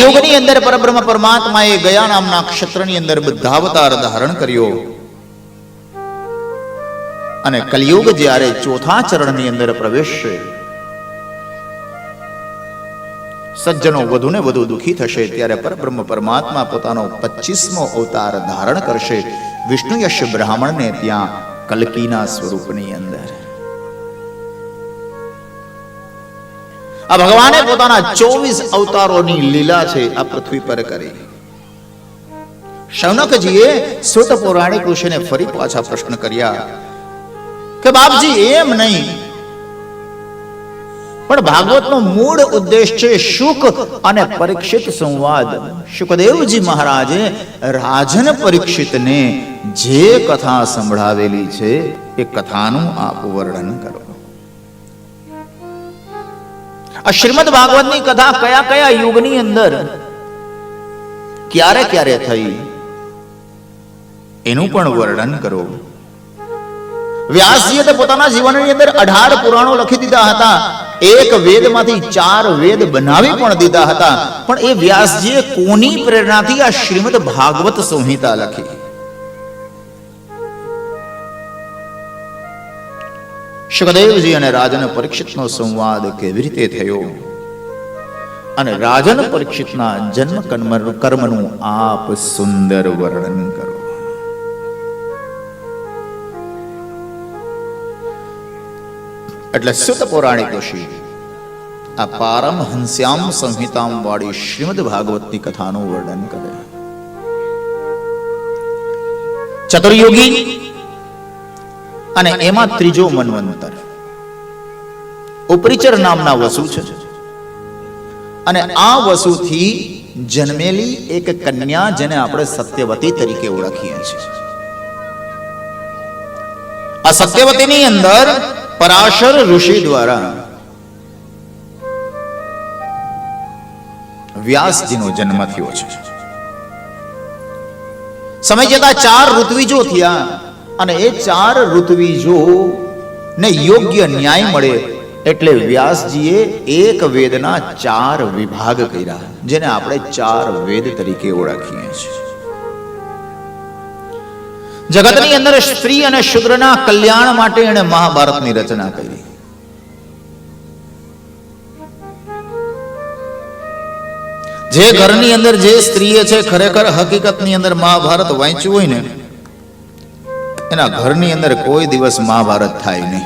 કલિયુગની અંદર પરબ્રહ્મ પરમાત્માએ ગયા નામના ક્ષેત્રની અંદર બુદ્ધાવતાર ધારણ કર્યો અને કલિયુગ જ્યારે ચોથા ચરણની અંદર પ્રવેશશે, સજ્જનો વધુ ને વધુ દુઃખી થશે, ત્યારે પરબ્રહ્મ પરમાત્મા પોતાનો 25મો અવતાર ધારણ કરશે વિષ્ણુ યશ બ્રાહ્મણને ત્યાં કલ્કીના સ્વરૂપની અંદર. આ ભગવાને પોતાના 24 અવતારોની લીલા છે આ પૃથ્વી પર કરી. શૌનકજીએ સૂત પૌરાણિક ઋષિને ફરી પાછા પ્રશ્ન કર્યા કે બાપજી એમ નહીં, પણ ભાગવતનો મૂળ ઉદ્દેશ છે શુક અને પરીક્ષિત સંવાદ. શુકદેવજી મહારાજે રાજન પરીક્ષિતને જે કથા સંભળાવેલી છે એ કથાનું આપ વર્ણન કરો. આ શ્રીમદ ભાગવતની કથા કયા કયા યુગની અંદર ક્યારે ક્યારે થઈ એનું પણ વર્ણન કરો. વ્યાસજીએ તો પોતાના જીવનની અંદર 18 પુરાણો લખી દીધા હતા. એક વેદમાંથી 4 વેદ બનાવી પણ દીધા હતા. પણ એ વ્યાસજીએ કોની પ્રેરણાથી આ શ્રીમદ ભાગવત સંહિતા લખી? શુકદેવજી અને રાજન પરીક્ષિતનો સંવાદ કેવી રીતે થયો અને રાજન પરીક્ષિતના જન્મ કર્મનું આપ સુંદર વર્ણન કરો. એટલે સુત પૌરાણિક ઋષિ આ પારમહંસ્યામ સંહિતામ વાળી શ્રીમદ ભાગવતની કથાનું વર્ણન કરે. ચતુર્યુગી અને એમાં ત્રીજો મન્વંતર ઉપરીચર નામના વસુ છે અને આ વસુથી જન્મેલી એક કન્યા જેને આપણે સત્યવતી તરીકે ઓળખીએ છીએ. આ સત્યવતીની અંદર પરાશર ઋષિ દ્વારા વ્યાસજીનો જન્મ થયો છે. સમય જતા 4 ઋત્વિજો થયા અને એ 4 ઋત્વિજો ને યોગ્ય ન્યાય મળે એટલે વ્યાસજીએ એક વેદના 4 વિભાગ કર્યા, જેને આપણે 4 વેદ તરીકે ઓળખીએ છીએ. જગતની અંદર સ્ત્રી અને શુદ્રના કલ્યાણ માટે એણે મહાભારતની રચના કરી. જે ઘરની અંદર જે સ્ત્રીએ છે ખરેખર હકીકતની અંદર મહાભારત વાંચ્યું હોય ને એના ઘરની અંદર કોઈ દિવસ મહાભારત થાય નહીં.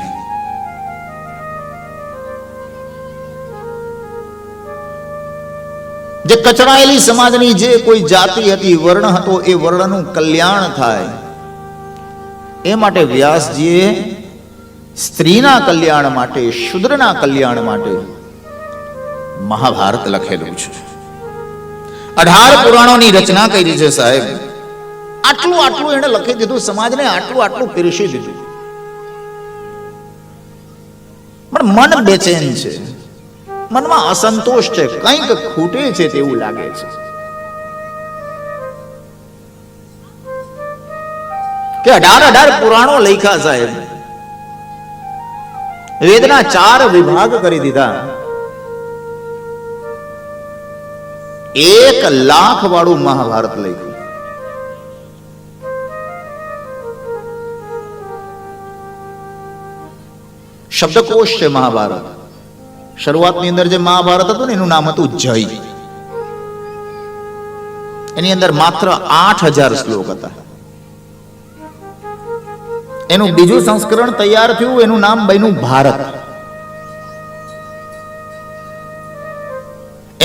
જે કચડાયેલી સમાજની જે કોઈ જાતિ હતી, વર્ણ હતો, એ વર્ણનું કલ્યાણ થાય એ માટે વ્યાસજીએ સ્ત્રીના કલ્યાણ માટે, શુદ્રના કલ્યાણ માટે મહાભારત લખેલું છે. 18 પુરાણોની રચના કરી છે સાહેબ. આટલું એને લખી દીધું, સમાજને આટલું પીરસી દીધું. પણ મન બેચેન છે, મનમાં અસંતોષ છે, કંઈક ખૂટે છે તેવું લાગે છે. કે 18 પુરાણો લખ્યા સાહેબ, વેદના 4 વિભાગ કરી દીધા, 1 લાખ વાળું મહાભારત લખ્યું. શબ્દકોશ છે મહાભારત. શરૂઆતની અંદર જે મહાભારત હતું ને એનું નામ હતું જય. એની અંદર માત્ર 8000 શ્લોક હતા. એનું બીજું સંસ્કરણ તૈયાર થયું, એનું નામ બન્યું ભારત.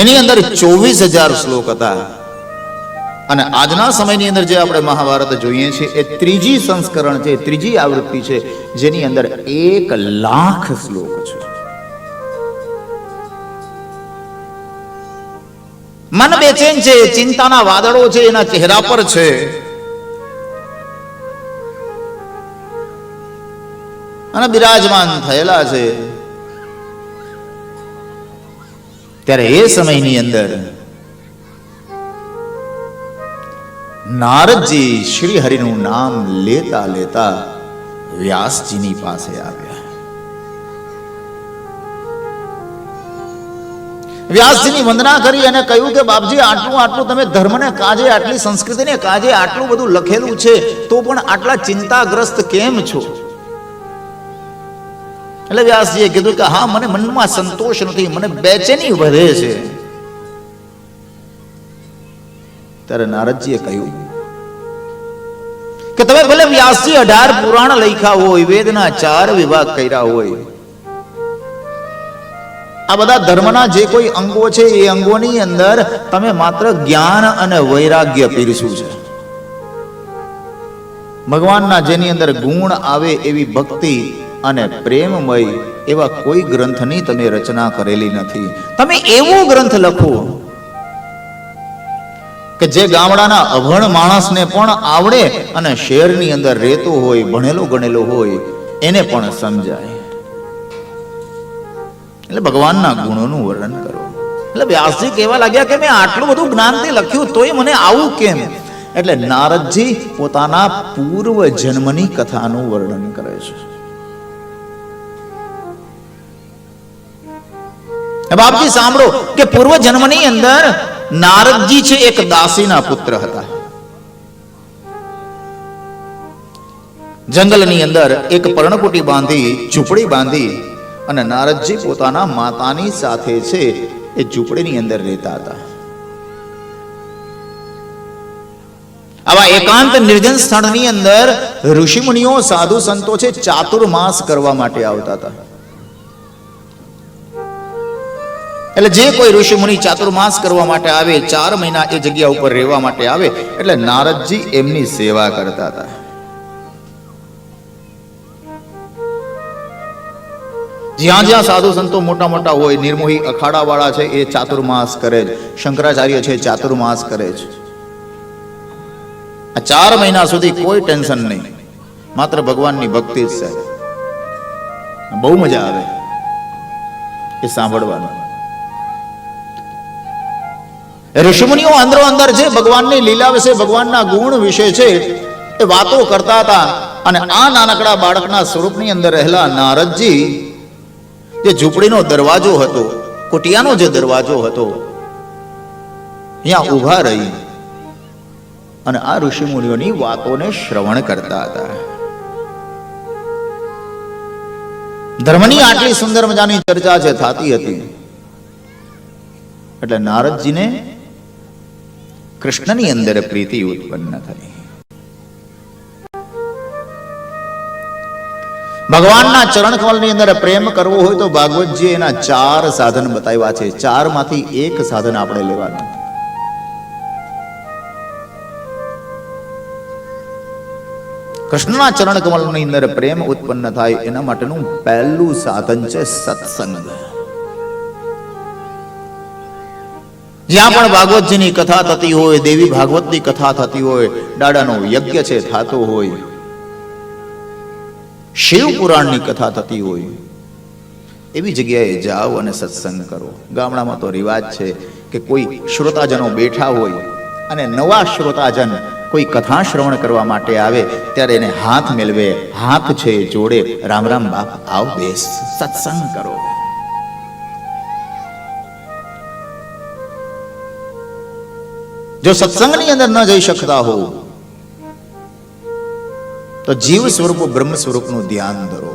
એની અંદર 24000 શ્લોક હતા. અને આજના સમયની અંદર જે આપણે મહાભારત જોઈએ છીએ એ ત્રીજી સંસ્કરણ છે, ત્રીજી આવૃત્તિ છે, જેની અંદર 1 લાખ શ્લોક છે. મન બેચેન છે, ચિંતાના વાદળો છે એના ચહેરા પર છે. અને બિરાજમાન થયેલા છે. ત્યારે એ સમયની અંદર નારદજી શ્રી હરિનું નામ લેતા લેતા વ્યાસજીની પાસે આવ્યા. વ્યાસજીની વંદના કરી અને કહ્યું કે બાપજી આટલું આટલું તમે ધર્મને કાજે, આટલી સંસ્કૃતિને કાજે આટલું બધું લખેલું છે, તો પણ આટલા ચિંતાગ્રસ્ત કેમ છો? એટલે વ્યાસજીએ કીધું કે હા, મને મનમાં સંતોષ નથી, મને બેચેની વધે છે. ત્યારે નારદજીએ કહ્યું કે તમે ભલે વ્યાસજી 18 પુરાણ લખ્યા હોય, વેદના 4 વિભાગ કર્યા હોય, આ બધા ધર્મના જે કોઈ અંગો છે એ અંગોની અંદર તમે માત્ર જ્ઞાન અને વૈરાગ્ય પીરસ્યું છે. ભગવાનના જેની અંદર ગુણ આવે એવી ભક્તિ અને પ્રેમમય એવા કોઈ ગ્રંથની તમે રચના કરેલી નથી. તમે એવો ગ્રંથ લખો કે જે ગામડાના અભણ માણસને પણ આવડે અને શહેરની અંદર રહેતો હોય, ભણેલો ગણેલો હોય, એને પણ સમજાય. એટલે ભગવાનના ગુણોનું વર્ણન કરો. એટલે વ્યાસજી કહેવા લાગ્યા કે મેં આટલું બધું જ્ઞાનથી લખ્યું તોય મને આવું કેમ? એટલે નારદજી પોતાના પૂર્વ જન્મની કથાનું વર્ણન કરે છે. બાપજી સાંભળો કે પૂર્વ જન્મની અંદર નારદજી છે એક દાસીના પુત્ર હતા. જંગલની અંદર એક પર્ણકુટી બાંધી, ઝૂંપડી બાંધી અને નારદજી પોતાના માતાની સાથે છે એ ઝૂંપડીની અંદર રહેતા હતા. આવા એકાંત નિર્જન સ્થળની અંદર ઋષિમુનિઓ, સાધુ સંતો છે ચાતુર્માસ કરવા માટે આવતા હતા. એટલે જે કોઈ ઋષિમુનિ ચાતુર્માસ કરવા માટે આવે, 4 મહિના એ જગ્યા ઉપર રહેવા માટે આવે, એટલે નારદજી એમની સેવા કરતા હતા. જ્યાં જ્યાં સાધુ સંતો મોટા મોટા હોય, નિર્મોહી અખાડા વાળા છે એ ચાતુર્માસ કરે છે, શંકરાચાર્ય છે ચાતુર્માસ કરે છે. આ 4 મહિના સુધી કોઈ ટેન્શન નહીં, માત્ર ભગવાનની ભક્તિ જ છે. બહુ મજા આવે એ સાંભળવાનું. ઋષિમુનિઓ અંદરો અંદર છે ભગવાનની લીલા વિશે, ભગવાનના ગુણ વિશે છે એ વાતો કરતા હતા. અને આ નાનકડા બાળકના સ્વરૂપની અંદર રહેલા નારદજી જે ઝૂંપડીનો દરવાજો હતો, કુટિયાનો જે દરવાજો હતો, ત્યાં ઊભા રહી અને આ ઋષિમુનિઓની વાતોને શ્રવણ કરતા હતા. ધર્મની આટલી સુંદર મજાની ચર્ચા છે થતી હતી. એટલે નારદજીને કૃષ્ણની અંદર પ્રીતિ ઉત્પન્ન થઈ. ભગવાનના ચરણ કમલની અંદર પ્રેમ કરવો હોય તો ભાગવતજીએ એના 4 સાધન બતાવ્યા છે. 4 માંથી એક સાધન આપણે લેવાનું. કૃષ્ણના ચરણ કમલની અંદર પ્રેમ ઉત્પન્ન થાય એના માટેનું પહેલું સાધન છે સત્સંગ. જ્યાં પણ ભાગવતજીની કથા થતી હોય, દેવી ભાગવતની કથા થતી હોય, દાદાનો યજ્ઞ છે થતો હોય, શિવ પુરાણની કથા થતી હોય, એવી જગ્યાએ જાઓ અને સત્સંગ કરો. ગામડામાં તો રિવાજ છે કે કોઈ શ્રોતાજનો બેઠા હોય અને નવા શ્રોતાજન કોઈ કથા શ્રવણ કરવા માટે આવે ત્યારે એને હાથ મેળવે, હાથ છે જોડે, રામ રામ બાપ, આવ બેસ, સત્સંગ કરો. જો સત્સંગની અંદર ન જઈ શકતા હો તો જીવ સ્વરૂપ બ્રહ્મ સ્વરૂપનું ધ્યાન ધરો.